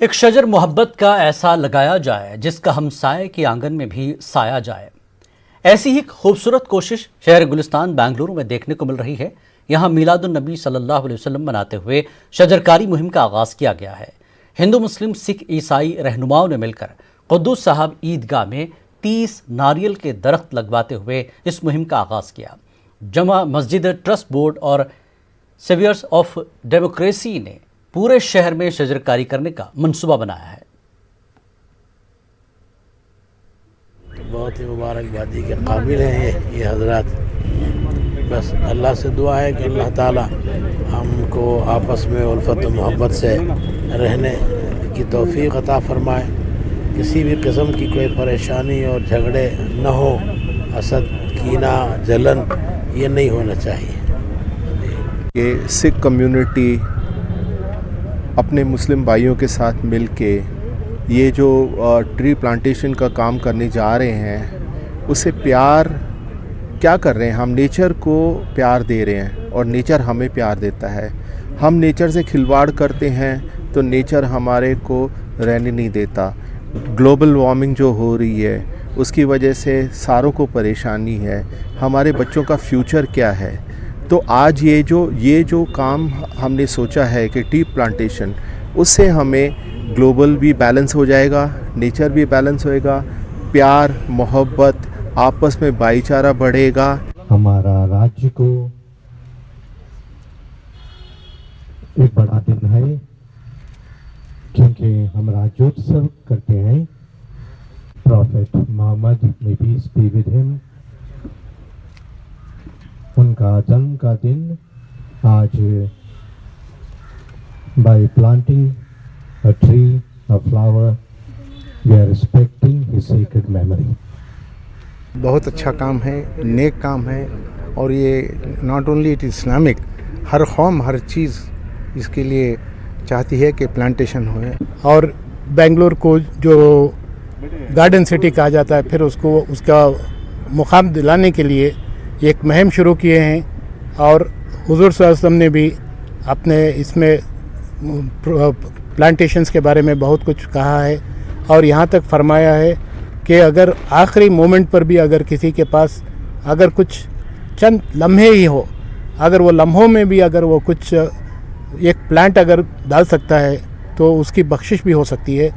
एक शजर मोहब्बत का ऐसा लगाया जाए जिसका हमसाये के आंगन में भी साया जाए। ऐसी ही खूबसूरत कोशिश शहर गुलिस्तान बेंगलुरु में देखने को मिल रही है। यहाँ मीलादुन नबी सल्लल्लाहु अलैहि वसल्लम मनाते हुए शजरकारी मुहिम का आगाज किया गया है। हिंदू मुस्लिम सिख ईसाई रहनुमाओं ने मिलकर कुद्दूस साहब ईदगाह में 30 नारियल के दरख्त लगवाते हुए इस मुहिम का आगाज किया। जमा मस्जिद ट्रस्ट बोर्ड और सेवियर्स ऑफ डेमोक्रेसी ने पूरे शहर में शजरकारी करने का मंसूबा बनाया है। बहुत ही मुबारकबादी के काबिल हैं ये हजरात। बस अल्लाह से दुआ है कि अल्लाह ताला हमको आपस में उल्फत व मोहब्बत से रहने की तौफीक अता फरमाए। किसी भी किस्म की कोई परेशानी और झगड़े न हो, हसद, कीना, जलन ये नहीं होना चाहिए। ये सिख कम्युनिटी अपने मुस्लिम भाइयों के साथ मिलके ये जो ट्री प्लांटेशन का काम करने जा रहे हैं, उससे प्यार क्या कर रहे हैं? हम नेचर को प्यार दे रहे हैं और नेचर हमें प्यार देता है। हम नेचर से खिलवाड़ करते हैं तो नेचर हमारे को रहने नहीं देता। ग्लोबल वार्मिंग जो हो रही है उसकी वजह से सारों को परेशानी है। हमारे बच्चों का फ्यूचर क्या है? तो आज ये जो काम हमने सोचा है कि ट्री प्लांटेशन, उससे हमें ग्लोबल भी बैलेंस हो जाएगा, नेचर भी बैलेंस होएगा, प्यार मोहब्बत आपस में भाईचारा बढ़ेगा। हमारा राज्य को एक बड़ा दिन है क्योंकि हम राज्योत्सव करते हैं। Prophet Muhammad may peace be with him, उनका जन्म का दिन आज by planting a tree, a flower, we are respecting his secret memory. बहुत अच्छा काम है, नेक काम है और ये नॉट ओनली इट इस्लामिक, हर कौम हर चीज़ इसके लिए चाहती है कि प्लांटेशन होए। और बेंगलोर को जो गार्डन सिटी कहा जाता है, फिर उसको उसका मुकाम दिलाने के लिए एक मुहिम शुरू किए हैं। और हुजूर सल्लल्लाहु अलैहि वसल्लम ने भी अपने इसमें प्लांटेशंस के बारे में बहुत कुछ कहा है और यहाँ तक फरमाया है कि अगर आखिरी मोमेंट पर भी अगर किसी के पास अगर कुछ चंद लम्हे ही हो, अगर वो लम्हों में भी अगर वो कुछ एक प्लांट अगर डाल सकता है तो उसकी बख्शिश भी हो सकती है।